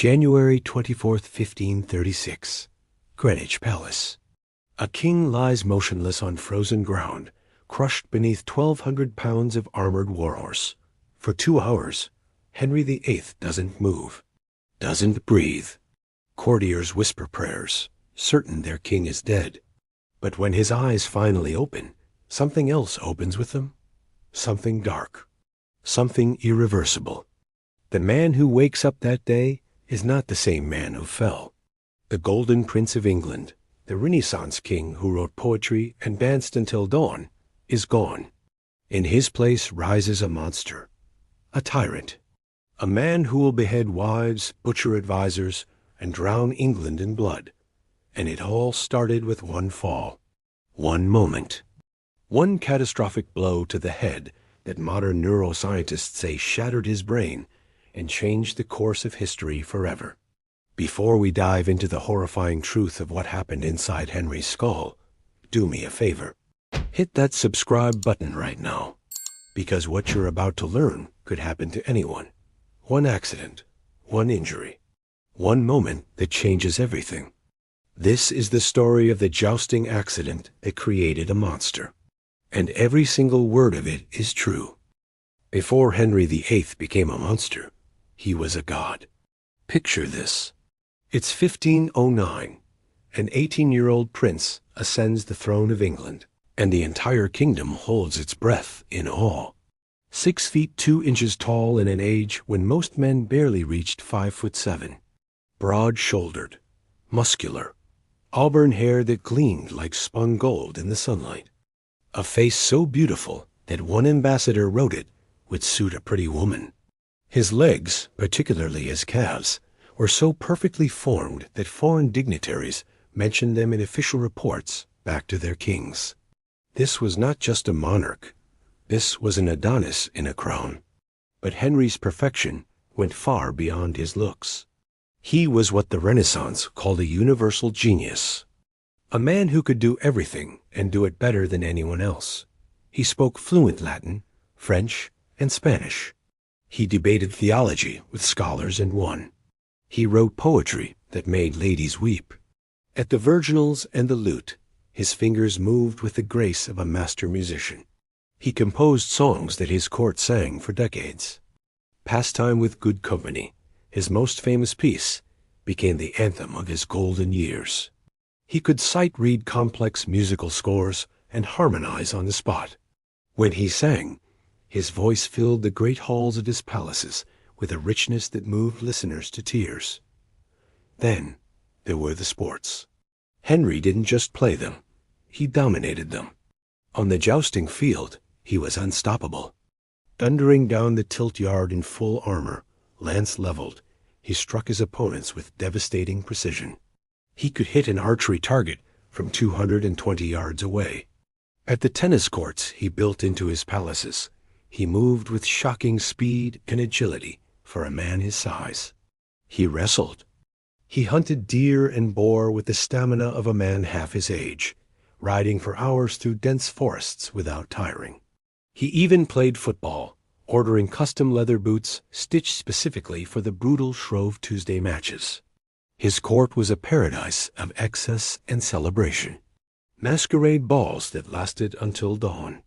January 24th, 1536. Greenwich Palace. A king lies motionless on frozen ground, crushed beneath 1,200 pounds of armored warhorse. For 2 hours, Henry VIII doesn't move, doesn't breathe. Courtiers whisper prayers, certain their king is dead. But when his eyes finally open, something else opens with them. Something dark, something irreversible. The man who wakes up that day is not the same man who fell. The Golden Prince of England, the Renaissance king who wrote poetry and danced until dawn, is gone. In his place rises a monster, a tyrant, a man who will behead wives, butcher advisors, and drown England in blood. And it all started with one fall, one moment, one catastrophic blow to the head that modern neuroscientists say shattered his brain and changed the course of history forever. Before we dive into the horrifying truth of what happened inside Henry's skull, do me a favor. Hit that subscribe button right now, because what you're about to learn could happen to anyone. One accident, one injury, one moment that changes everything. This is the story of the jousting accident that created a monster, and every single word of it is true. Before Henry VIII became a monster, he was a god. Picture this. It's 1509. An 18-year-old prince ascends the throne of England, and the entire kingdom holds its breath in awe. 6 feet 2 inches tall in an age when most men barely reached 5'7". Broad-shouldered, muscular, auburn hair that gleamed like spun gold in the sunlight. A face so beautiful that one ambassador wrote it would suit a pretty woman. His legs, particularly his calves, were so perfectly formed that foreign dignitaries mentioned them in official reports back to their kings. This was not just a monarch. This was an Adonis in a crown. But Henry's perfection went far beyond his looks. He was what the Renaissance called a universal genius. A man who could do everything and do it better than anyone else. He spoke fluent Latin, French, and Spanish. He debated theology with scholars and won. He wrote poetry that made ladies weep. At the virginals and the lute, his fingers moved with the grace of a master musician. He composed songs that his court sang for decades. Pastime with Good Company, his most famous piece, became the anthem of his golden years. He could sight-read complex musical scores and harmonize on the spot. When he sang, his voice filled the great halls of his palaces with a richness that moved listeners to tears. Then there were the sports. Henry didn't just play them, he dominated them. On the jousting field, he was unstoppable. Thundering down the tilt yard in full armor, lance leveled, he struck his opponents with devastating precision. He could hit an archery target from 220 yards away. At the tennis courts he built into his palaces, he moved with shocking speed and agility for a man his size. He wrestled. He hunted deer and boar with the stamina of a man half his age, riding for hours through dense forests without tiring. He even played football, ordering custom leather boots stitched specifically for the brutal Shrove Tuesday matches. His court was a paradise of excess and celebration. Masquerade balls that lasted until dawn.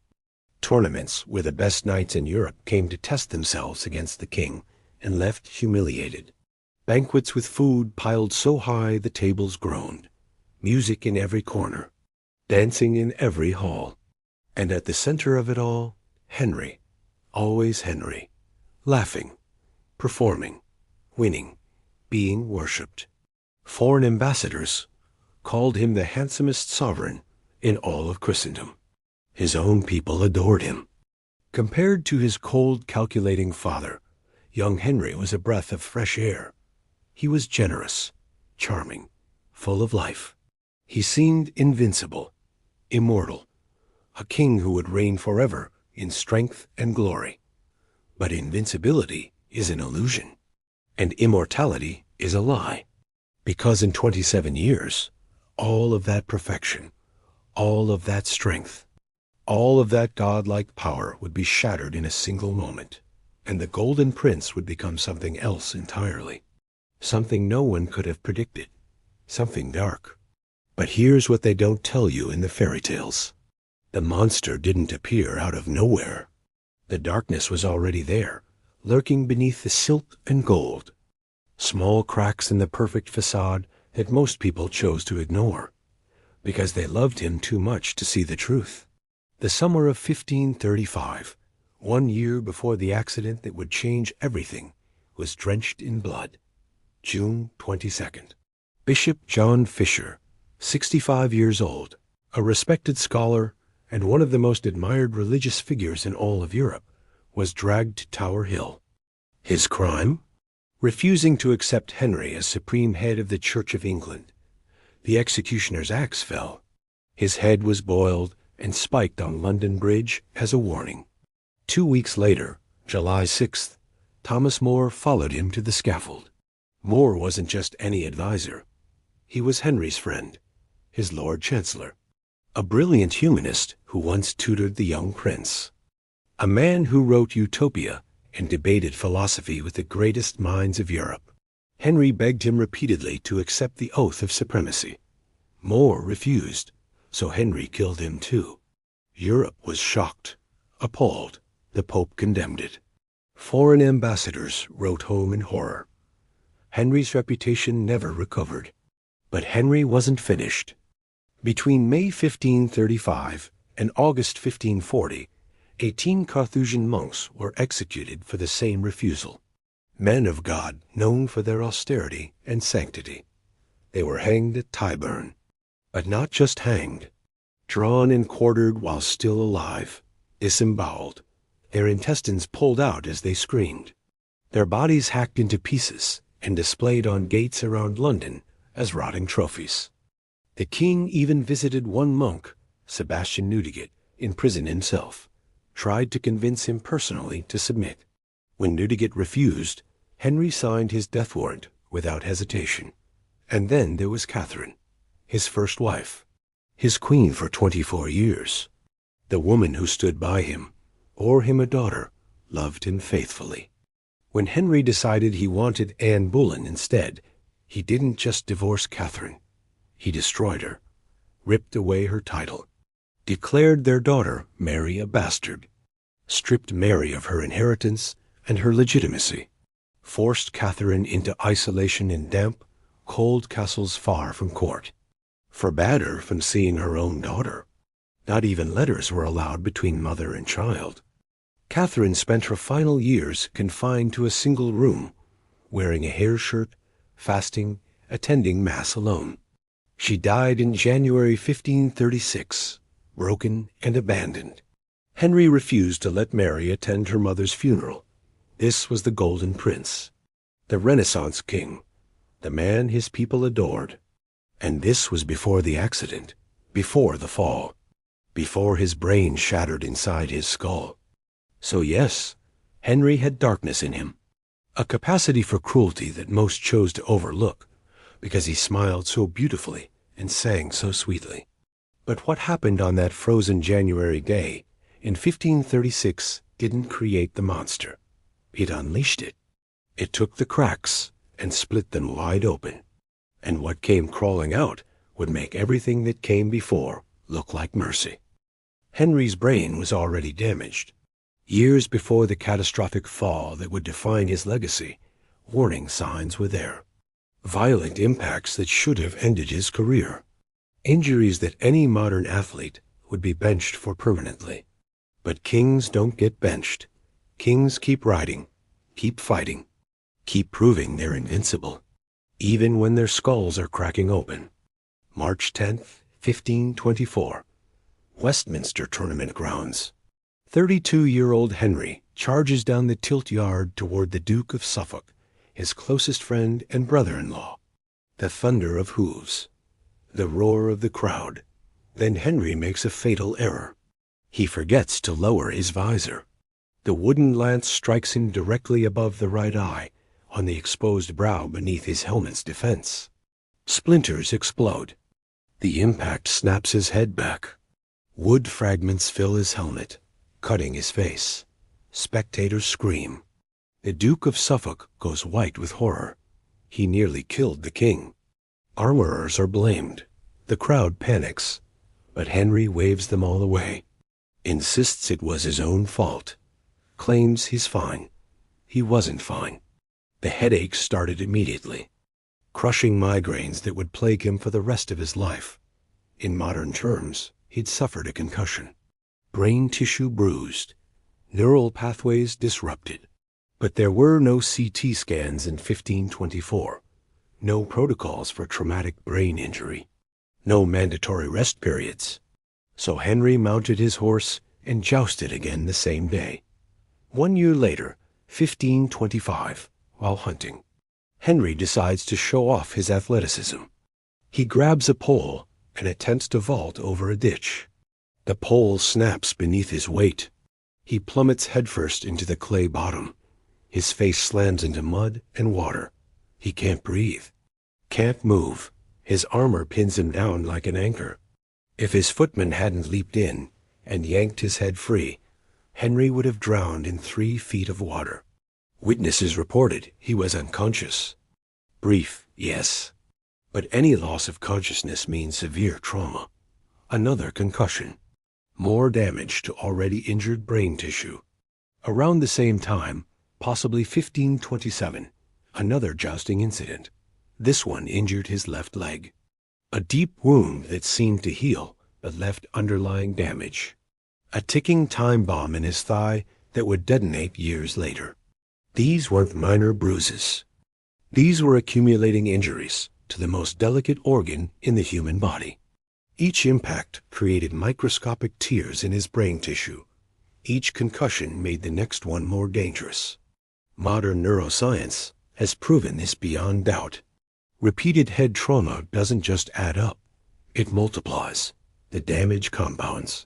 Tournaments where the best knights in Europe came to test themselves against the king and left humiliated. Banquets with food piled so high the tables groaned. Music in every corner. Dancing in every hall. And at the center of it all, Henry. Always Henry. Laughing, performing, winning, being worshipped. Foreign ambassadors called him the handsomest sovereign in all of Christendom. His own people adored him. Compared to his cold, calculating father, young Henry was a breath of fresh air. He was generous, charming, full of life. He seemed invincible, immortal, a king who would reign forever in strength and glory. But invincibility is an illusion, and immortality is a lie. Because in 27 years, all of that perfection, all of that strength, all of that godlike power would be shattered in a single moment, and the Golden Prince would become something else entirely. Something no one could have predicted. Something dark. But here's what they don't tell you in the fairy tales. The monster didn't appear out of nowhere. The darkness was already there, lurking beneath the silk and gold. Small cracks in the perfect facade that most people chose to ignore, because they loved him too much to see the truth. The summer of 1535, 1 year before the accident that would change everything, was drenched in blood. June 22nd. Bishop John Fisher, 65 years old, a respected scholar and one of the most admired religious figures in all of Europe, was dragged to Tower Hill. His crime? Refusing to accept Henry as supreme head of the Church of England. The executioner's axe fell. His head was boiled and spiked on London Bridge as a warning. 2 weeks later, July 6th, Thomas More followed him to the scaffold. More wasn't just any advisor. He was Henry's friend, his Lord Chancellor, a brilliant humanist who once tutored the young prince, a man who wrote Utopia and debated philosophy with the greatest minds of Europe. Henry begged him repeatedly to accept the oath of supremacy. More refused, so Henry killed him too. Europe was shocked, appalled. The Pope condemned it. Foreign ambassadors wrote home in horror. Henry's reputation never recovered. But Henry wasn't finished. Between May 1535 and August 1540, 18 Carthusian monks were executed for the same refusal. Men of God known for their austerity and sanctity. They were hanged at Tyburn. But not just hanged. Drawn and quartered while still alive, disemboweled, their intestines pulled out as they screamed, their bodies hacked into pieces and displayed on gates around London as rotting trophies. The king even visited one monk, Sebastian Newdigate, in prison himself, tried to convince him personally to submit. When Newdigate refused, Henry signed his death warrant without hesitation. And then there was Catherine, his first wife, his queen for 24 years, the woman who stood by him, bore him a daughter, loved him faithfully. When Henry decided he wanted Anne Boleyn instead, he didn't just divorce Catherine. He destroyed her, ripped away her title, declared their daughter Mary a bastard, stripped Mary of her inheritance and her legitimacy, forced Catherine into isolation in damp, cold castles far from court, forbade her from seeing her own daughter. Not even letters were allowed between mother and child. Catherine spent her final years confined to a single room, wearing a hair shirt, fasting, attending Mass alone. She died in January 1536, broken and abandoned. Henry refused to let Mary attend her mother's funeral. This was the Golden Prince, the Renaissance king, the man his people adored. And this was before the accident, before the fall, before his brain shattered inside his skull. So yes, Henry had darkness in him, a capacity for cruelty that most chose to overlook, because he smiled so beautifully and sang so sweetly. But what happened on that frozen January day in 1536 didn't create the monster. It unleashed it. It took the cracks and split them wide open. And what came crawling out would make everything that came before look like mercy. Henry's brain was already damaged. Years before the catastrophic fall that would define his legacy, warning signs were there. Violent impacts that should have ended his career. Injuries that any modern athlete would be benched for permanently. But kings don't get benched. Kings keep riding, keep fighting, keep proving they're invincible, even when their skulls are cracking open. March 10th, 1524. Westminster Tournament Grounds. 32-year-old Henry charges down the tilt yard toward the Duke of Suffolk, his closest friend and brother-in-law. The thunder of hooves, the roar of the crowd. Then Henry makes a fatal error. He forgets to lower his visor. The wooden lance strikes him directly above the right eye, on the exposed brow beneath his helmet's defense. Splinters explode. The impact snaps his head back. Wood fragments fill his helmet, cutting his face. Spectators scream. The Duke of Suffolk goes white with horror. He nearly killed the king. Armorers are blamed. The crowd panics. But Henry waves them all away. Insists it was his own fault. Claims he's fine. He wasn't fine. The headaches started immediately. Crushing migraines that would plague him for the rest of his life. In modern terms, he'd suffered a concussion. Brain tissue bruised. Neural pathways disrupted. But there were no CT scans in 1524. No protocols for traumatic brain injury. No mandatory rest periods. So Henry mounted his horse and jousted again the same day. 1 year later, 1525, while hunting, Henry decides to show off his athleticism. He grabs a pole and attempts to vault over a ditch. The pole snaps beneath his weight. He plummets headfirst into the clay bottom. His face slams into mud and water. He can't breathe. Can't move. His armor pins him down like an anchor. If his footman hadn't leaped in and yanked his head free, Henry would have drowned in 3 feet of water. Witnesses reported he was unconscious. Brief, yes. But any loss of consciousness means severe trauma. Another concussion. More damage to already injured brain tissue. Around the same time, possibly 1527, another jousting incident. This one injured his left leg. A deep wound that seemed to heal, but left underlying damage. A ticking time bomb in his thigh that would detonate years later. These weren't minor bruises. These were accumulating injuries to the most delicate organ in the human body. Each impact created microscopic tears in his brain tissue. Each concussion made the next one more dangerous. Modern neuroscience has proven this beyond doubt. Repeated head trauma doesn't just add up. It multiplies. The damage compounds.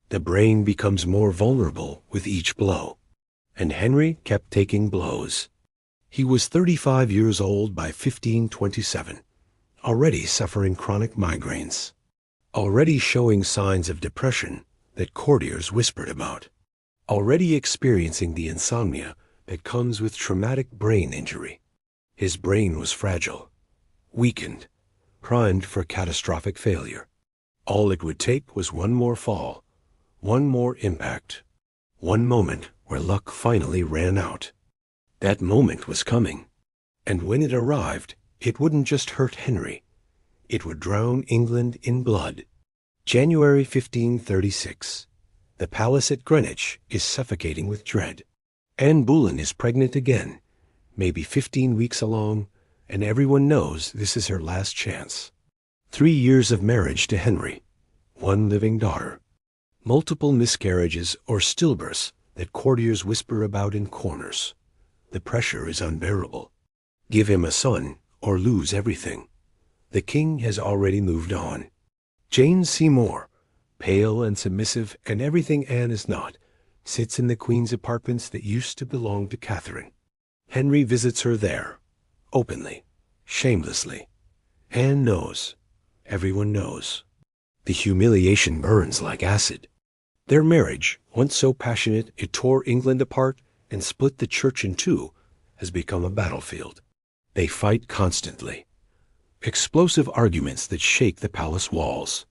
The brain becomes more vulnerable with each blow. And Henry kept taking blows. He was 35 years old by 1527, already suffering chronic migraines, already showing signs of depression that courtiers whispered about, already experiencing the insomnia that comes with traumatic brain injury. His brain was fragile, weakened, primed for catastrophic failure. All it would take was one more fall, one more impact, one moment where luck finally ran out. That moment was coming, and when it arrived, it wouldn't just hurt Henry. It would drown England in blood. January 1536. The palace at Greenwich is suffocating with dread. Anne Boleyn is pregnant again, maybe 15 weeks along, and everyone knows this is her last chance. 3 years of marriage to Henry, 1 living daughter, multiple miscarriages or stillbirths that courtiers whisper about in corners. The pressure is unbearable. Give him a son or lose everything. The king has already moved on. Jane Seymour, pale and submissive and everything Anne is not, sits in the queen's apartments that used to belong to Catherine. Henry visits her there, openly, shamelessly. Anne knows. Everyone knows. The humiliation burns like acid. Their marriage, once so passionate it tore England apart and split the church in two, has become a battlefield. They fight constantly. Explosive arguments that shake the palace walls.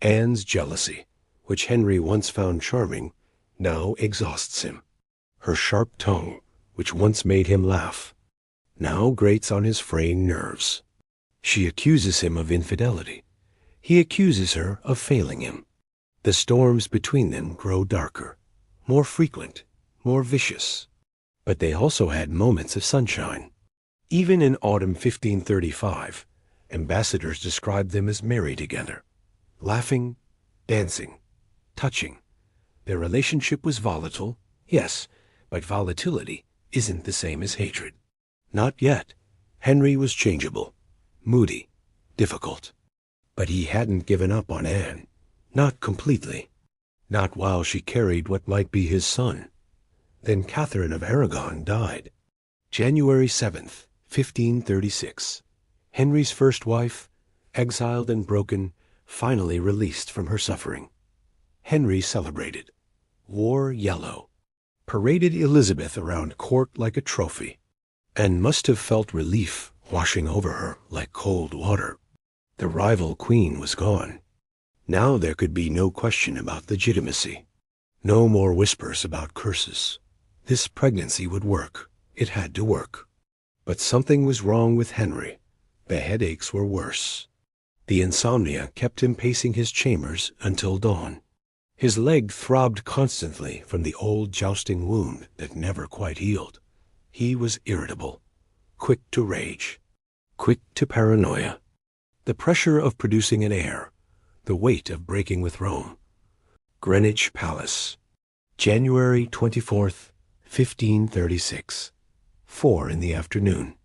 Anne's jealousy, which Henry once found charming, now exhausts him. Her sharp tongue, which once made him laugh, now grates on his fraying nerves. She accuses him of infidelity. He accuses her of failing him. The storms between them grow darker, more frequent, more vicious. But they also had moments of sunshine. Even in autumn 1535, ambassadors described them as merry together, laughing, dancing, touching. Their relationship was volatile, yes, but volatility isn't the same as hatred. Not yet. Henry was changeable, moody, difficult. But he hadn't given up on Anne. Not completely. Not while she carried what might be his son. Then Catherine of Aragon died. January 7th, 1536. Henry's first wife, exiled and broken, finally released from her suffering. Henry celebrated. Wore yellow. Paraded Elizabeth around court like a trophy. And must have felt relief washing over her like cold water. The rival queen was gone. Now there could be no question about legitimacy. No more whispers about curses. This pregnancy would work. It had to work. But something was wrong with Henry. The headaches were worse. The insomnia kept him pacing his chambers until dawn. His leg throbbed constantly from the old jousting wound that never quite healed. He was irritable, quick to rage, quick to paranoia. The pressure of producing an heir, the weight of breaking with Rome. Greenwich Palace, January 24th, 1536, 4 in the afternoon.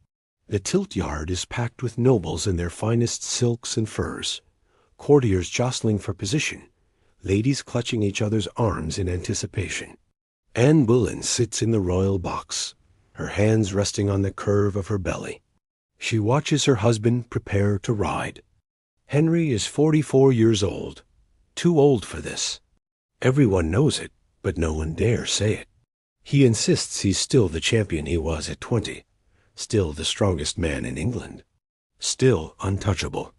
The tilt yard is packed with nobles in their finest silks and furs, courtiers jostling for position, ladies clutching each other's arms in anticipation. Anne Boleyn sits in the royal box, her hands resting on the curve of her belly. She watches her husband prepare to ride. Henry is 44 years old, too old for this. Everyone knows it, but no one dare say it. He insists he's still the champion he was at 20, still the strongest man in England, still untouchable.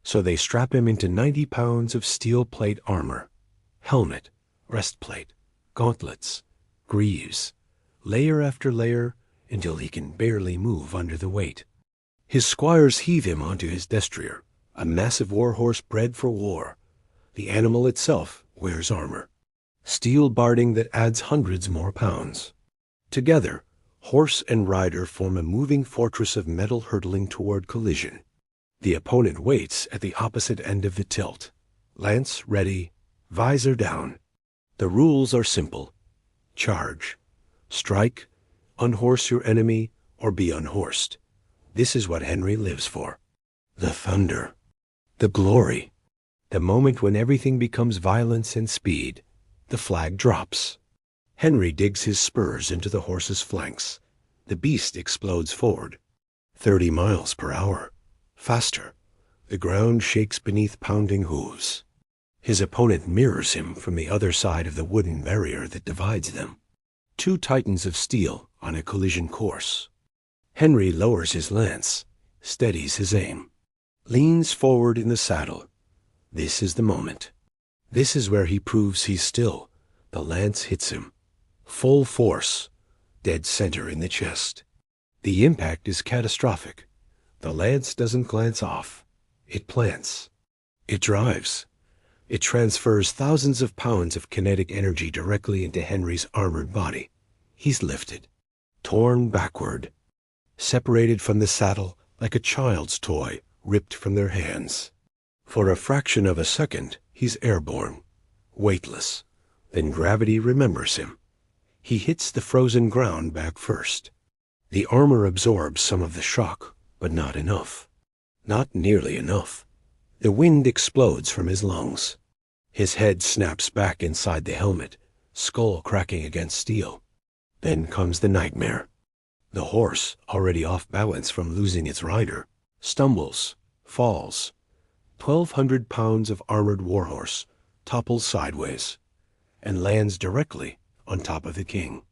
So they strap him into 90 pounds of steel plate armor, helmet, breastplate, gauntlets, greaves, layer after layer, until he can barely move under the weight. His squires heave him onto his destrier, a massive war-horse bred for war. The animal itself wears armor, steel barding that adds hundreds more pounds. Together, horse and rider form a moving fortress of metal hurtling toward collision. The opponent waits at the opposite end of the tilt, lance ready, visor down. The rules are simple. Charge, strike, unhorse your enemy, or be unhorsed. This is what Henry lives for. The thunder, the glory, the moment when everything becomes violence and speed. The flag drops. Henry digs his spurs into the horse's flanks. The beast explodes forward. 30 miles per hour. Faster. The ground shakes beneath pounding hooves. His opponent mirrors him from the other side of the wooden barrier that divides them. Two titans of steel on a collision course. Henry lowers his lance, steadies his aim, leans forward in the saddle. This is the moment. This is where he proves he's still. The lance hits him. Full force, dead center in the chest. The impact is catastrophic. The lance doesn't glance off. It plants. It drives. It transfers thousands of pounds of kinetic energy directly into Henry's armored body. He's lifted, torn backward, separated from the saddle like a child's toy ripped from their hands. For a fraction of a second, he's airborne, weightless. Then gravity remembers him. He hits the frozen ground back first. The armor absorbs some of the shock, but not enough. Not nearly enough. The wind explodes from his lungs. His head snaps back inside the helmet, skull cracking against steel. Then comes the nightmare. The horse, already off balance from losing its rider, stumbles, falls. 1,200 pounds of armored warhorse topples sideways and lands directly on top of the king.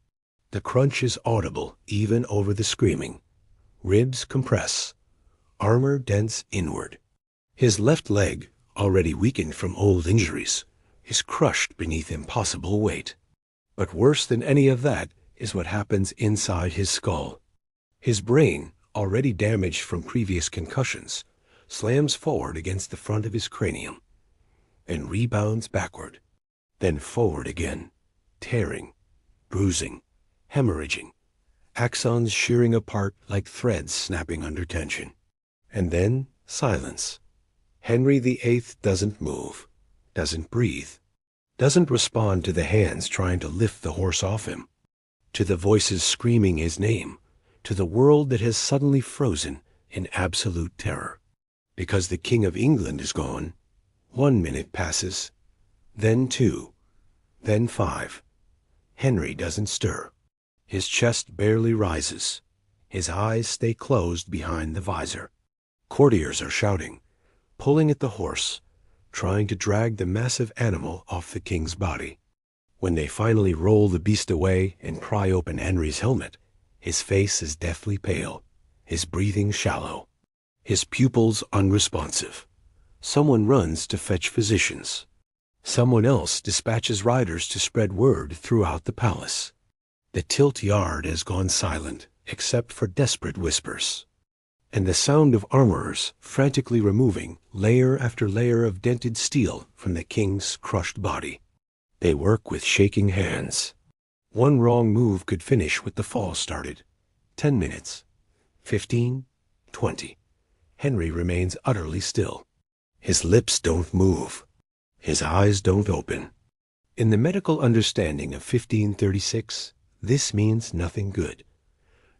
The crunch is audible even over the screaming. Ribs compress. Armor dents inward. His left leg, already weakened from old injuries, is crushed beneath impossible weight. But worse than any of that is what happens inside his skull. His brain, already damaged from previous concussions, slams forward against the front of his cranium and rebounds backward, then forward again, tearing, bruising, hemorrhaging, axons shearing apart like threads snapping under tension. And then silence. Henry VIII doesn't move, doesn't breathe, doesn't respond to the hands trying to lift the horse off him, to the voices screaming his name, to the world that has suddenly frozen in absolute terror. Because the King of England is gone, 1 minute passes, then 2, then 5. Henry doesn't stir. His chest barely rises. His eyes stay closed behind the visor. Courtiers are shouting, pulling at the horse, trying to drag the massive animal off the king's body. When they finally roll the beast away and pry open Henry's helmet, his face is deathly pale, his breathing shallow, his pupils unresponsive. Someone runs to fetch physicians. Someone else dispatches riders to spread word throughout the palace. The tilt yard has gone silent, except for desperate whispers, and the sound of armorers frantically removing layer after layer of dented steel from the king's crushed body. They work with shaking hands. One wrong move could finish what the fall started. 10 minutes. 15. 20. Henry remains utterly still. His lips don't move. His eyes don't open. In the medical understanding of 1536, this means nothing good.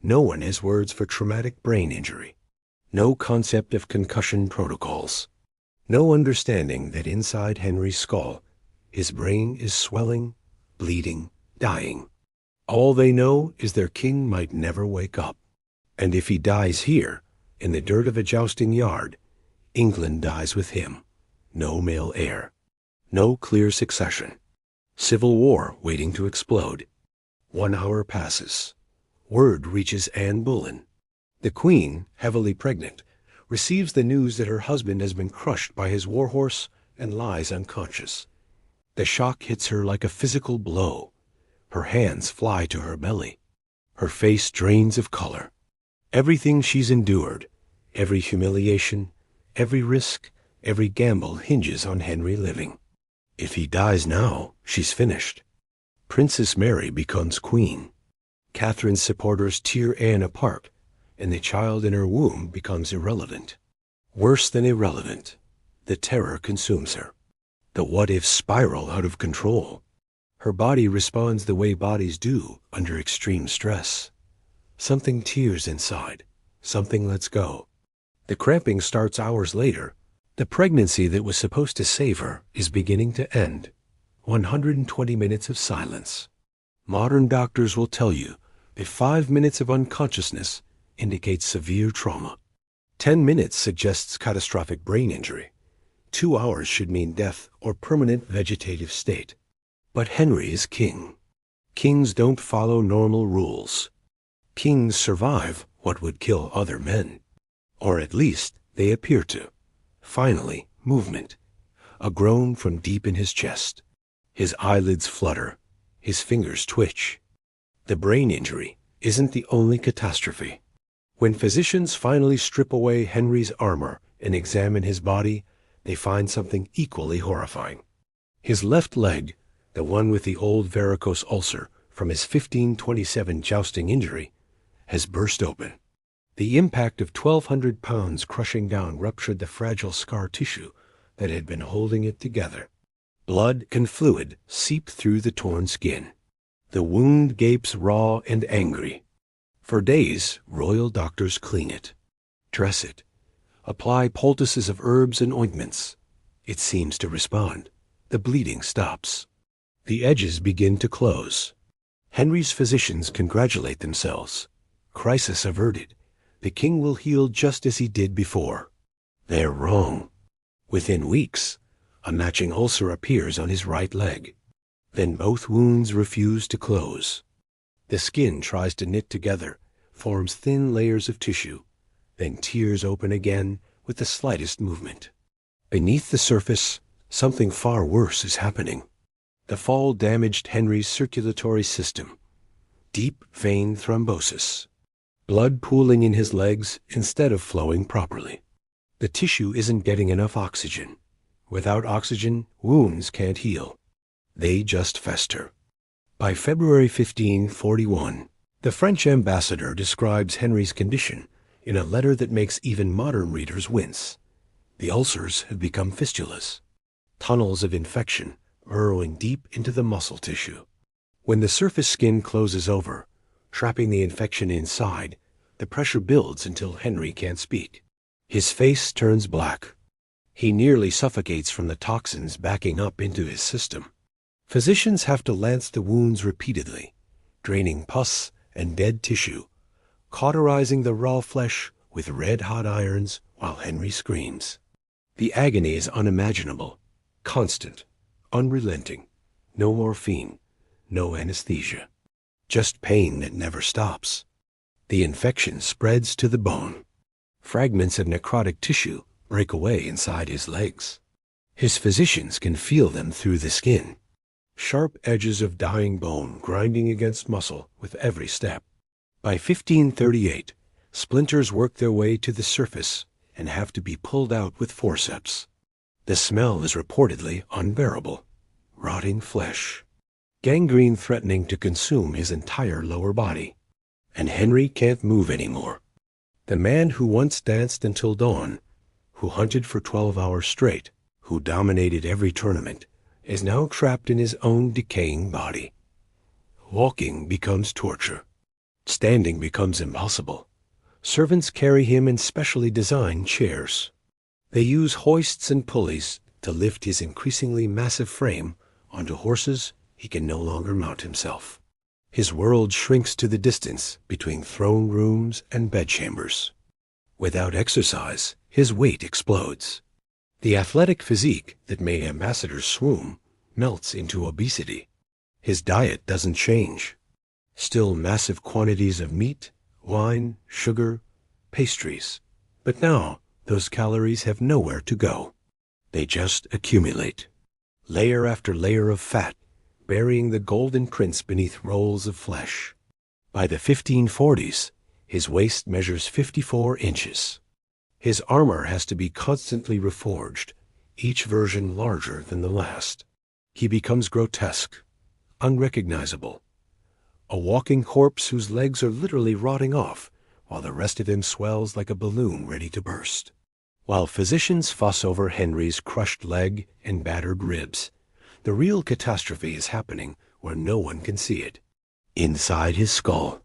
No one has words for traumatic brain injury. No concept of concussion protocols. No understanding that inside Henry's skull, his brain is swelling, bleeding, dying. All they know is their king might never wake up. And if he dies here, in the dirt of a jousting yard, England dies with him. No male heir. No clear succession. Civil war waiting to explode. 1 hour passes. Word reaches Anne Boleyn. The Queen, heavily pregnant, receives the news that her husband has been crushed by his warhorse and lies unconscious. The shock hits her like a physical blow. Her hands fly to her belly. Her face drains of color. Everything she's endured, every humiliation, every risk, every gamble hinges on Henry living. If he dies now, she's finished. Princess Mary becomes queen. Catherine's supporters tear Anne apart, and the child in her womb becomes irrelevant. Worse than irrelevant, the terror consumes her. The what-if spiral out of control. Her body responds the way bodies do under extreme stress. Something tears inside. Something lets go. The cramping starts hours later. The pregnancy that was supposed to save her is beginning to end. 120 minutes of silence. Modern doctors will tell you that 5 minutes of unconsciousness indicates severe trauma. 10 minutes suggests catastrophic brain injury. 2 hours should mean death or permanent vegetative state. But Henry is king. Kings don't follow normal rules. Kings survive what would kill other men. Or at least they appear to. Finally, movement. A groan from deep in his chest. His eyelids flutter. His fingers twitch. The brain injury isn't the only catastrophe. When physicians finally strip away Henry's armor and examine his body, they find something equally horrifying. His left leg, the one with the old varicose ulcer from his 1527 jousting injury, has burst open. The impact of 1,200 pounds crushing down ruptured the fragile scar tissue that had been holding it together. Blood and fluid seep through the torn skin. The wound gapes raw and angry. For days, royal doctors clean it, dress it, apply poultices of herbs and ointments. It seems to respond. The bleeding stops. The edges begin to close. Henry's physicians congratulate themselves. Crisis averted. The king will heal just as he did before. They're wrong. Within weeks, a matching ulcer appears on his right leg. Then both wounds refuse to close. The skin tries to knit together, forms thin layers of tissue, then tears open again with the slightest movement. Beneath the surface, something far worse is happening. The fall damaged Henry's circulatory system. Deep vein thrombosis. Blood pooling in his legs instead of flowing properly. The tissue isn't getting enough oxygen. Without oxygen, wounds can't heal. They just fester. By February 1541, the French ambassador describes Henry's condition in a letter that makes even modern readers wince. The ulcers have become fistulas, tunnels of infection burrowing deep into the muscle tissue. When the surface skin closes over, trapping the infection inside, the pressure builds until Henry can't speak. His face turns black. He nearly suffocates from the toxins backing up into his system. Physicians have to lance the wounds repeatedly, draining pus and dead tissue, cauterizing the raw flesh with red-hot irons while Henry screams. The agony is unimaginable, constant, unrelenting. No morphine, no anesthesia. Just pain that never stops. The infection spreads to the bone. Fragments of necrotic tissue break away inside his legs. His physicians can feel them through the skin. Sharp edges of dying bone grinding against muscle with every step. By 1538, splinters work their way to the surface and have to be pulled out with forceps. The smell is reportedly unbearable. Rotting flesh. Gangrene threatening to consume his entire lower body. And Henry can't move anymore. The man who once danced until dawn, who hunted for 12 hours straight, who dominated every tournament, is now trapped in his own decaying body. Walking becomes torture. Standing becomes impossible. Servants carry him in specially designed chairs. They use hoists and pulleys to lift his increasingly massive frame onto horses he can no longer mount himself. His world shrinks to the distance between throne rooms and bedchambers. Without exercise, his weight explodes. The athletic physique that made ambassadors swoon melts into obesity. His diet doesn't change. Still massive quantities of meat, wine, sugar, pastries. But now, those calories have nowhere to go. They just accumulate. Layer after layer of fat, burying the golden prince beneath rolls of flesh. By the 1540s, his waist measures 54 inches. His armor has to be constantly reforged, each version larger than the last. He becomes grotesque, unrecognizable. A walking corpse whose legs are literally rotting off, while the rest of him swells like a balloon ready to burst. While physicians fuss over Henry's crushed leg and battered ribs, the real catastrophe is happening where no one can see it. Inside his skull.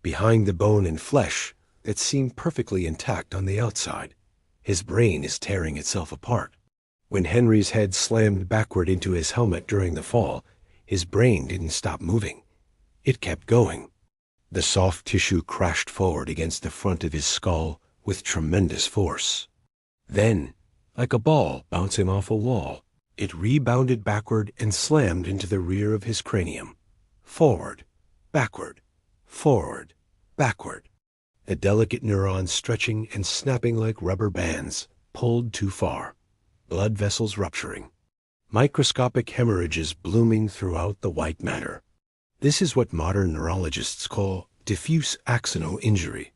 Behind the bone and flesh that seem perfectly intact on the outside, his brain is tearing itself apart. When Henry's head slammed backward into his helmet during the fall, his brain didn't stop moving. It kept going. The soft tissue crashed forward against the front of his skull with tremendous force. Then, like a ball bouncing off a wall, it rebounded backward and slammed into the rear of his cranium. Forward, backward, forward, backward. The delicate neurons stretching and snapping like rubber bands, pulled too far. Blood vessels rupturing. Microscopic hemorrhages blooming throughout the white matter. This is what modern neurologists call diffuse axonal injury.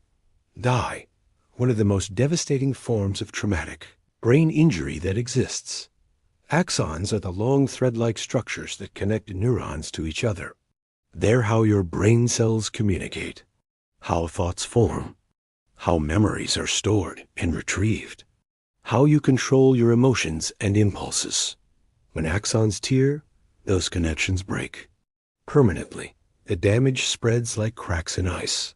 DIE, one of the most devastating forms of traumatic brain injury that exists. Axons are the long thread-like structures that connect neurons to each other. They're how your brain cells communicate, how thoughts form, how memories are stored and retrieved, how you control your emotions and impulses. When axons tear, those connections break. Permanently, the damage spreads like cracks in ice.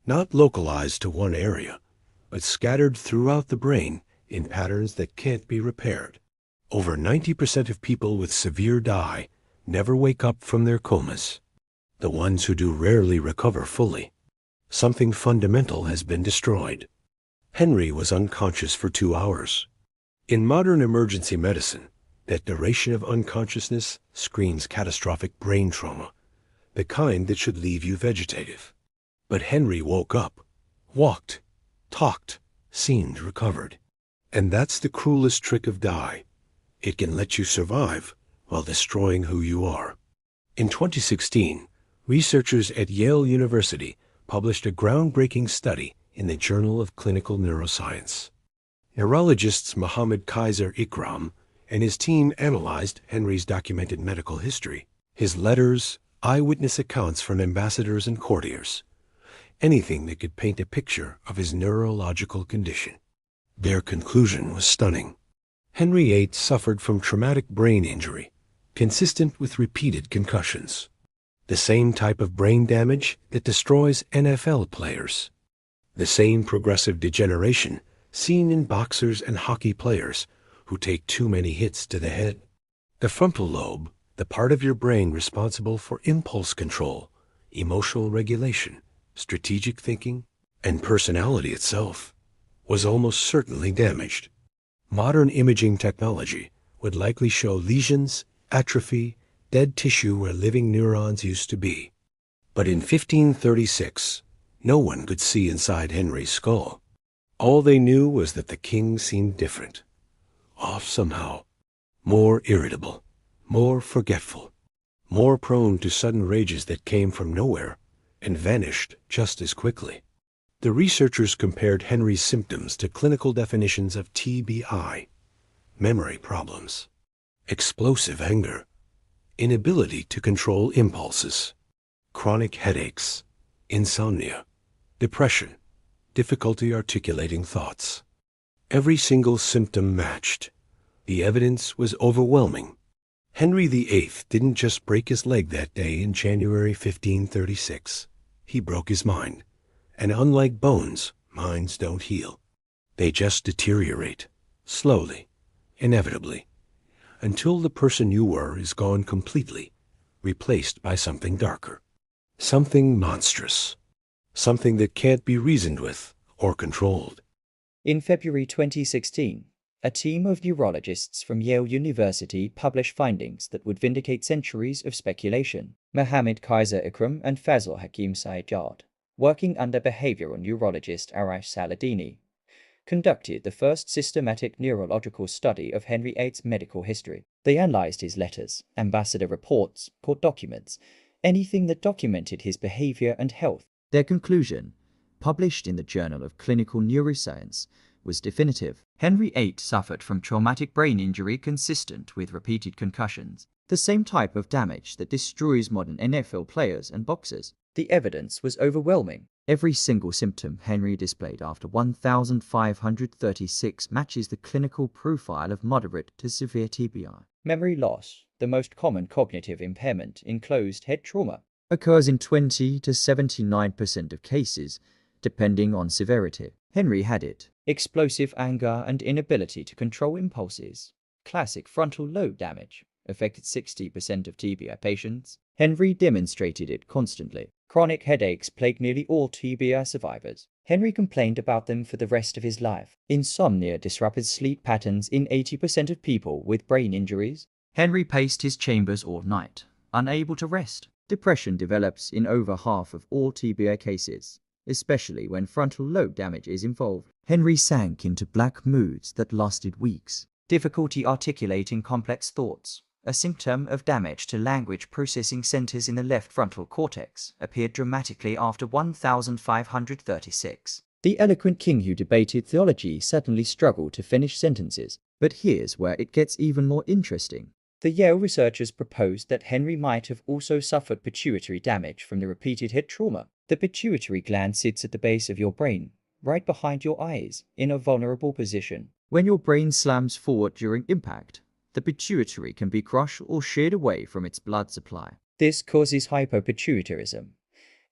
Not localized to one area, but scattered throughout the brain in patterns that can't be repaired. Over 90% of people with severe DIE never wake up from their comas. The ones who do rarely recover fully. Something fundamental has been destroyed. Henry was unconscious for 2 hours. In modern emergency medicine, that duration of unconsciousness screams catastrophic brain trauma, the kind that should leave you vegetative. But Henry woke up, walked, talked, seemed recovered. And that's the cruelest trick of DIE. It can let you survive while destroying who you are. In 2016, researchers at Yale University published a groundbreaking study in the Journal of Clinical Neuroscience. Neurologists Mohammed Kaiser Ikram and his team analyzed Henry's documented medical history, his letters, eyewitness accounts from ambassadors and courtiers, anything that could paint a picture of his neurological condition. Their conclusion was stunning. Henry VIII suffered from traumatic brain injury, consistent with repeated concussions. The same type of brain damage that destroys NFL players. The same progressive degeneration seen in boxers and hockey players who take too many hits to the head. The frontal lobe, the part of your brain responsible for impulse control, emotional regulation, strategic thinking, and personality itself, was almost certainly damaged. Modern imaging technology would likely show lesions, atrophy, dead tissue where living neurons used to be. But in 1536, No one could see inside Henry's skull. All they knew was that the king seemed different, off somehow, more irritable, more forgetful, more prone to sudden rages that came from nowhere and vanished just as quickly. The researchers compared Henry's symptoms to clinical definitions of TBI: memory problems, explosive anger, inability to control impulses, chronic headaches, insomnia, depression, difficulty articulating thoughts. Every single symptom matched. The evidence was overwhelming. Henry VIII didn't just break his leg that day in January 1536. He broke his mind. And unlike bones, minds don't heal. They just deteriorate, slowly, inevitably, until the person you were is gone completely, replaced by something darker, something monstrous, something that can't be reasoned with or controlled. In February 2016, a team of neurologists from Yale University published findings that would vindicate centuries of speculation. Mohammed Kaiser Ikram and Fazl Hakim Sayyad, working under behavioral neurologist Arash Saladini, conducted the first systematic neurological study of Henry VIII's medical history. They analyzed his letters, ambassador reports, court documents, anything that documented his behavior and health. Their conclusion, published in the Journal of Clinical Neuroscience, was definitive. Henry VIII suffered from traumatic brain injury consistent with repeated concussions, the same type of damage that destroys modern NFL players and boxers. The evidence was overwhelming. Every single symptom Henry displayed after 1536 matches the clinical profile of moderate to severe TBI. Memory loss, the most common cognitive impairment in closed head trauma, occurs in 20 to 79% of cases, depending on severity. Henry had it. Explosive anger and inability to control impulses. Classic frontal lobe damage affected 60% of TBI patients. Henry demonstrated it constantly. Chronic headaches plagued nearly all TBI survivors. Henry complained about them for the rest of his life. Insomnia disrupted sleep patterns in 80% of people with brain injuries. Henry paced his chambers all night, unable to rest. Depression develops in over half of all TBI cases, especially when frontal lobe damage is involved. Henry sank into black moods that lasted weeks. Difficulty articulating complex thoughts, a symptom of damage to language processing centers in the left frontal cortex, appeared dramatically after 1536. The eloquent king who debated theology suddenly struggled to finish sentences. But here's where it gets even more interesting. The Yale researchers proposed that Henry might have also suffered pituitary damage from the repeated head trauma. The pituitary gland sits at the base of your brain, right behind your eyes, in a vulnerable position. When your brain slams forward during impact, the pituitary can be crushed or sheared away from its blood supply. This causes hypopituitarism,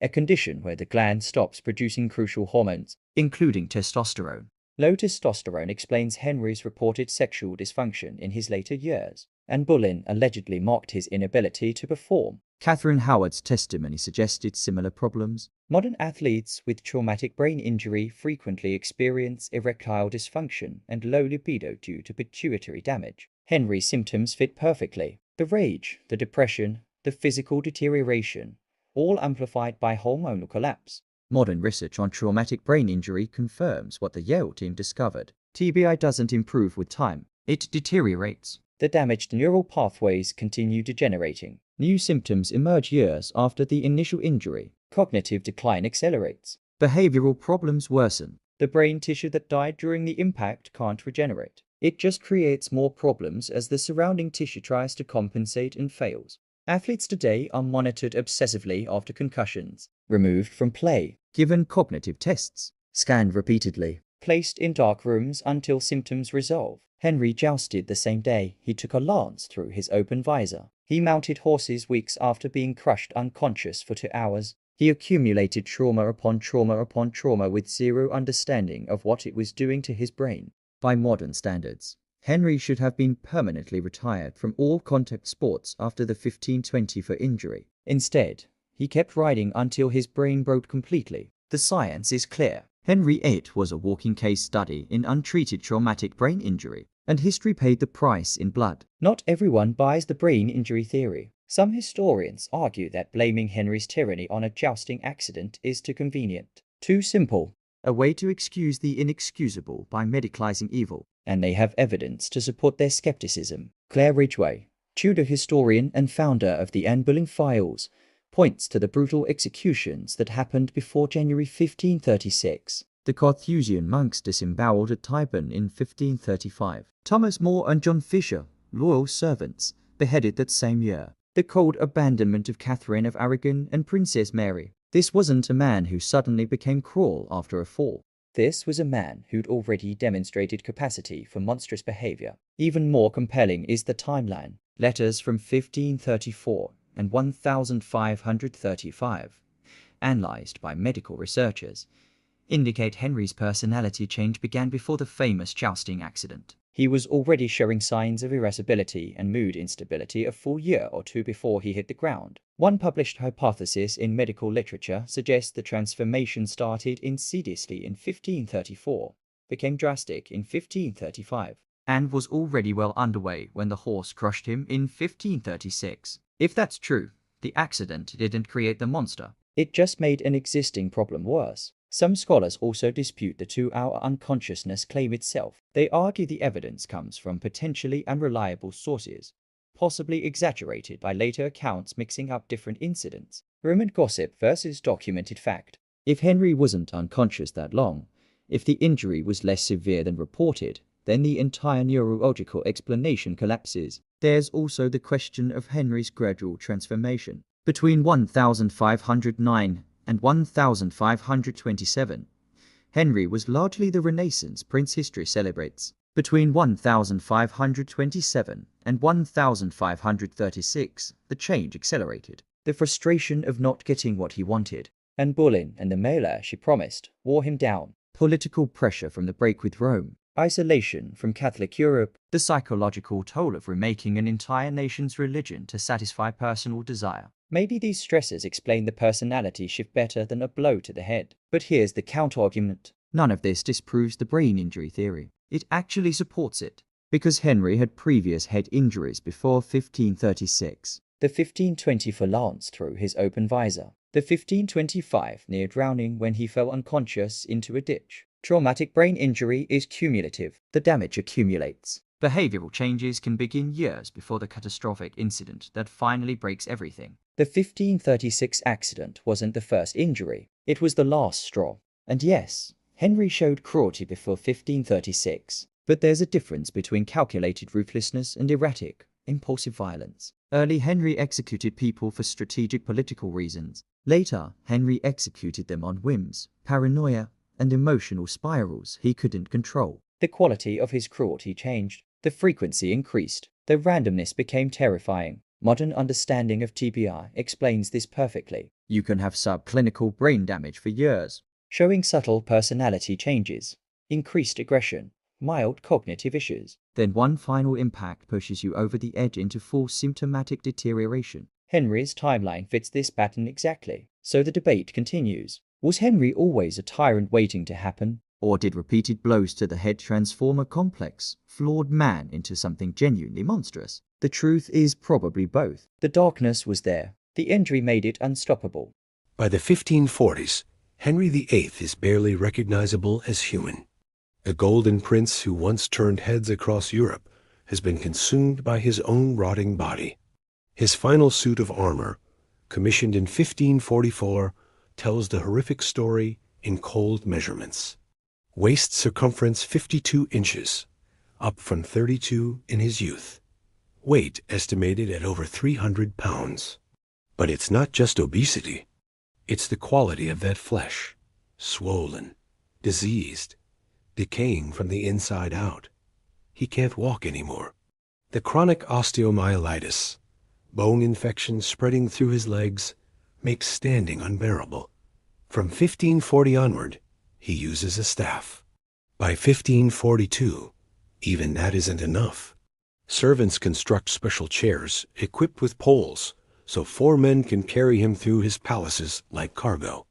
a condition where the gland stops producing crucial hormones, including testosterone. Low testosterone explains Henry's reported sexual dysfunction in his later years, and bullying allegedly mocked his inability to perform. Catherine Howard's testimony suggested similar problems. Modern athletes with traumatic brain injury frequently experience erectile dysfunction and low libido due to pituitary damage. Henry's symptoms fit perfectly. The rage, the depression, the physical deterioration, all amplified by hormonal collapse. Modern research on traumatic brain injury confirms what the Yale team discovered. TBI doesn't improve with time, it deteriorates. The damaged neural pathways continue degenerating. New symptoms emerge years after the initial injury. Cognitive decline accelerates. Behavioral problems worsen. The brain tissue that died during the impact can't regenerate. It just creates more problems as the surrounding tissue tries to compensate and fails. Athletes today are monitored obsessively after concussions, removed from play, given cognitive tests, scanned repeatedly, placed in dark rooms until symptoms resolve. Henry jousted the same day. He took a lance through his open visor. He mounted horses weeks after being crushed unconscious for 2 hours. He accumulated trauma upon trauma upon trauma with zero understanding of what it was doing to his brain. By modern standards, Henry should have been permanently retired from all contact sports after the 1524 injury. Instead, he kept riding until his brain broke completely. The science is clear. Henry VIII was a walking case study in untreated traumatic brain injury, and history paid the price in blood. Not everyone buys the brain injury theory. Some historians argue that blaming Henry's tyranny on a jousting accident is too convenient, too simple, a way to excuse the inexcusable by medicalizing evil, and they have evidence to support their skepticism. Claire Ridgway, Tudor historian and founder of the Anne Boleyn Files, points to the brutal executions that happened before January 1536. The Carthusian monks disemboweled at Tyburn in 1535. Thomas More and John Fisher, loyal servants, beheaded that same year. The cold abandonment of Catherine of Aragon and Princess Mary. This wasn't a man who suddenly became cruel after a fall. This was a man who'd already demonstrated capacity for monstrous behavior. Even more compelling is the timeline. Letters from 1534 and 1535, analyzed by medical researchers, indicate Henry's personality change began before the famous jousting accident. He was already showing signs of irascibility and mood instability a full year or two before he hit the ground. One published hypothesis in medical literature suggests the transformation started insidiously in 1534, became drastic in 1535, and was already well underway when the horse crushed him in 1536. If that's true, the accident didn't create the monster. It just made an existing problem worse. Some scholars also dispute the 2-hour unconsciousness claim itself. They argue the evidence comes from potentially unreliable sources, possibly exaggerated by later accounts mixing up different incidents. Rumor gossip versus documented fact. If Henry wasn't unconscious that long, if the injury was less severe than reported, then the entire neurological explanation collapses. There's also the question of Henry's gradual transformation. Between 1509 and 1527, Henry was largely the Renaissance prince history celebrates. Between 1527 and 1536, the change accelerated. The frustration of not getting what he wanted, Anne Boleyn and the male heir she promised, wore him down. Political pressure from the break with Rome, isolation from Catholic Europe, the psychological toll of remaking an entire nation's religion to satisfy personal desire. Maybe these stresses explain the personality shift better than a blow to the head. But here's the counter-argument. None of this disproves the brain injury theory. It actually supports it. Because Henry had previous head injuries before 1536. The 1524 lance through his open visor. The 1525 near drowning when he fell unconscious into a ditch. Traumatic brain injury is cumulative. The damage accumulates. Behavioral changes can begin years before the catastrophic incident that finally breaks everything. The 1536 accident wasn't the first injury. It was the last straw. And yes, Henry showed cruelty before 1536. But there's a difference between calculated ruthlessness and erratic, impulsive violence. Early Henry executed people for strategic political reasons. Later, Henry executed them on whims, paranoia, and emotional spirals he couldn't control. The quality of his cruelty changed. The frequency increased. The randomness became terrifying. Modern understanding of TBI explains this perfectly. You can have subclinical brain damage for years, showing subtle personality changes, increased aggression, mild cognitive issues. Then one final impact pushes you over the edge into full symptomatic deterioration. Henry's timeline fits this pattern exactly. So the debate continues. Was Henry always a tyrant waiting to happen? Or did repeated blows to the head transform a complex, flawed man into something genuinely monstrous? The truth is probably both. The darkness was there. The injury made it unstoppable. By the 1540s, Henry VIII is barely recognizable as human. A golden prince who once turned heads across Europe has been consumed by his own rotting body. His final suit of armor, commissioned in 1544, tells the horrific story in cold measurements. Waist circumference 52 inches, up from 32 in his youth. Weight estimated at over 300 pounds. But it's not just obesity. It's the quality of that flesh, swollen, diseased, decaying from the inside out. He can't walk anymore. The chronic osteomyelitis, bone infection spreading through his legs, makes standing unbearable. From 1540 onward, he uses a staff. By 1542, even that isn't enough. Servants construct special chairs equipped with poles, so 4 men can carry him through his palaces like cargo.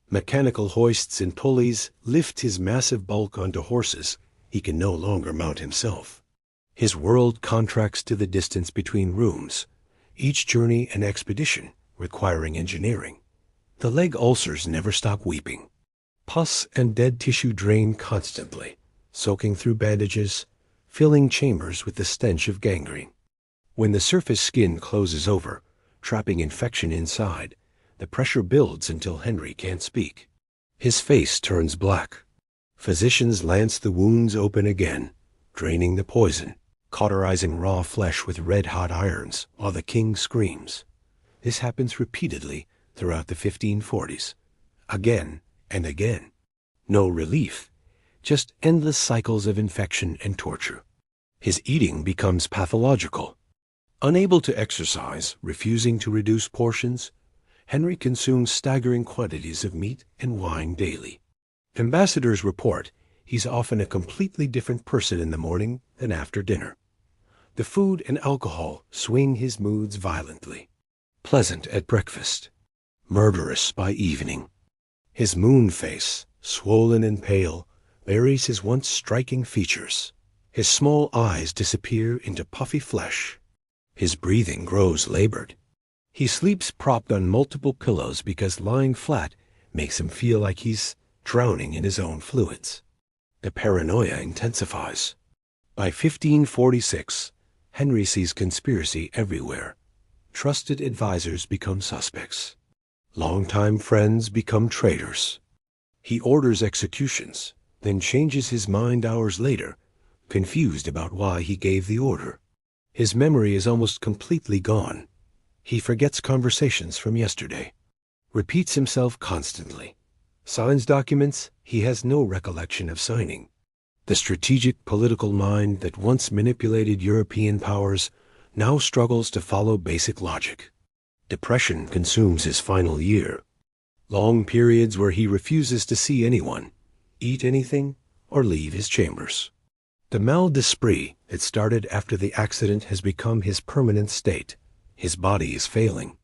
Mechanical hoists and pulleys lift his massive bulk onto horses he can no longer mount himself. His world contracts to the distance between rooms, each journey an expedition requiring engineering. The leg ulcers never stop weeping. Pus and dead tissue drain constantly, soaking through bandages, filling chambers with the stench of gangrene. When the surface skin closes over, trapping infection inside, the pressure builds until Henry can't speak. His face turns black. Physicians lance the wounds open again, draining the poison, cauterizing raw flesh with red-hot irons while the king screams. This happens repeatedly throughout the 1540s, again and again. No relief, just endless cycles of infection and torture. His eating becomes pathological. Unable to exercise, refusing to reduce portions, Henry consumes staggering quantities of meat and wine daily. Ambassadors report he's often a completely different person in the morning than after dinner. The food and alcohol swing his moods violently. Pleasant at breakfast, murderous by evening. His moon face, swollen and pale, buries his once striking features. His small eyes disappear into puffy flesh. His breathing grows labored. He sleeps propped on multiple pillows because lying flat makes him feel like he's drowning in his own fluids. The paranoia intensifies. By 1546, Henry sees conspiracy everywhere. Trusted advisors become suspects. Longtime friends become traitors. He orders executions, then changes his mind hours later, confused about why he gave the order. His memory is almost completely gone. He forgets conversations from yesterday, repeats himself constantly, signs documents he has no recollection of signing. The strategic political mind that once manipulated European powers now struggles to follow basic logic. Depression consumes his final year. Long periods where he refuses to see anyone, eat anything, or leave his chambers. The mal d'esprit that started after the accident has become his permanent state. His body is failing.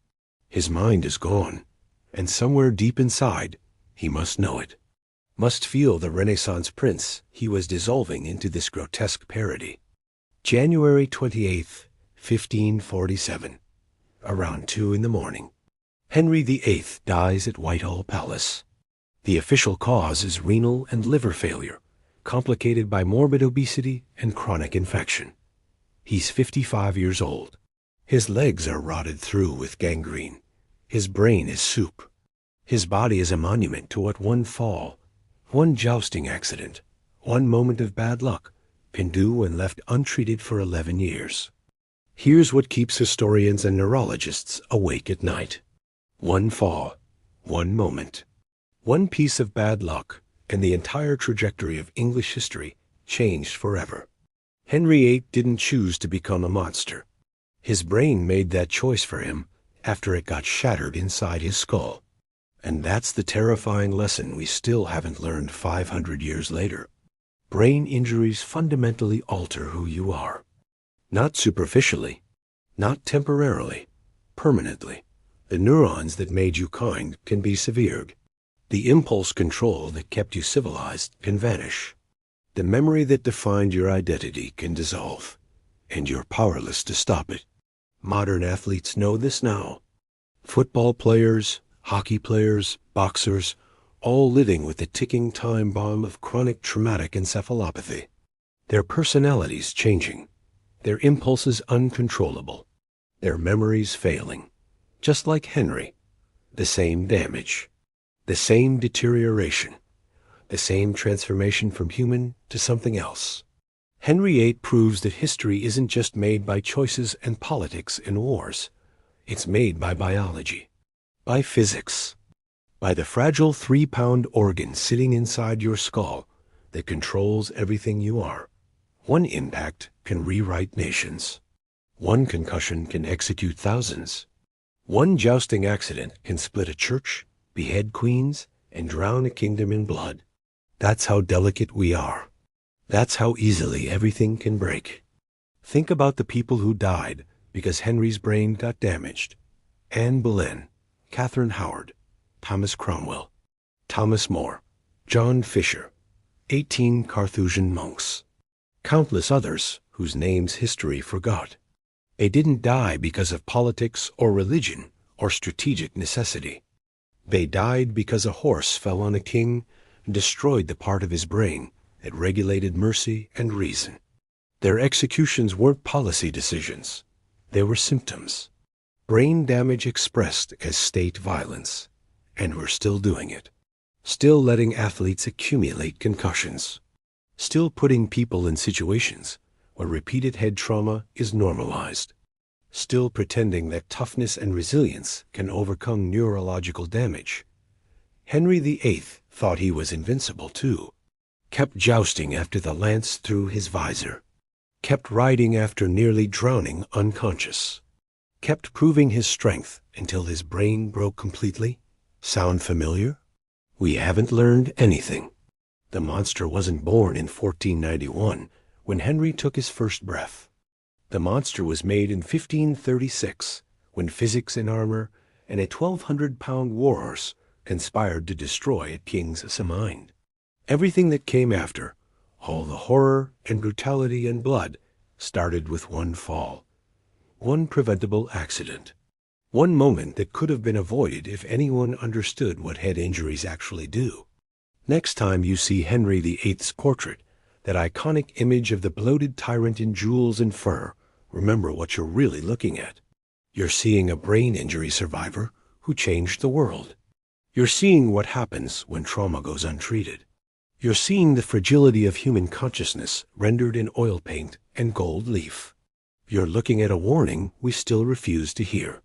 His mind is gone. And somewhere deep inside, he must know it. Must feel the Renaissance prince he was dissolving into this grotesque parody. January 28th, 1547. Around 2 a.m. Henry VIII dies at Whitehall Palace. The official cause is renal and liver failure, complicated by morbid obesity and chronic infection. He's 55 years old. His legs are rotted through with gangrene. His brain is soup. His body is a monument to what one fall, one jousting accident, one moment of bad luck can do when left untreated for 11 years. Here's what keeps historians and neurologists awake at night. One fall, one moment, one piece of bad luck, and the entire trajectory of English history changed forever. Henry VIII didn't choose to become a monster. His brain made that choice for him after it got shattered inside his skull. And that's the terrifying lesson we still haven't learned 500 years later. Brain injuries fundamentally alter who you are. Not superficially, not temporarily, permanently. The neurons that made you kind can be severed. The impulse control that kept you civilized can vanish. The memory that defined your identity can dissolve, and you're powerless to stop it. Modern athletes know this now. Football players, hockey players, boxers, all living with the ticking time bomb of chronic traumatic encephalopathy. Their personalities changing, their impulses uncontrollable, their memories failing. Just like Henry, the same damage, the same deterioration, the same transformation from human to something else. Henry VIII proves that history isn't just made by choices and politics and wars. It's made by biology, by physics, by the fragile 3-pound organ sitting inside your skull that controls everything you are. One impact can rewrite nations. One concussion can execute thousands. One jousting accident can split a church, behead queens, and drown a kingdom in blood. That's how delicate we are. That's how easily everything can break. Think about the people who died because Henry's brain got damaged. Anne Boleyn, Catherine Howard, Thomas Cromwell, Thomas More, John Fisher, 18 Carthusian monks. Countless others whose names history forgot. They didn't die because of politics or religion or strategic necessity. They died because a horse fell on a king and destroyed the part of his brain that regulated mercy and reason. Their executions weren't policy decisions. They were symptoms. Brain damage expressed as state violence. And we're still doing it. Still letting athletes accumulate concussions. Still putting people in situations where repeated head trauma is normalized. Still pretending that toughness and resilience can overcome neurological damage. Henry VIII thought he was invincible too. Kept jousting after the lance through his visor. Kept riding after nearly drowning unconscious. Kept proving his strength until his brain broke completely. Sound familiar? We haven't learned anything. The monster wasn't born in 1491 when Henry took his first breath. The monster was made in 1536 when physics and armor and a 1,200-pound warhorse conspired to destroy a king's mind. Everything that came after, all the horror and brutality and blood, started with one fall. One preventable accident. One moment that could have been avoided if anyone understood what head injuries actually do. Next time you see Henry VIII's portrait, that iconic image of the bloated tyrant in jewels and fur, remember what you're really looking at. You're seeing a brain injury survivor who changed the world. You're seeing what happens when trauma goes untreated. You're seeing the fragility of human consciousness rendered in oil paint and gold leaf. You're looking at a warning we still refuse to hear.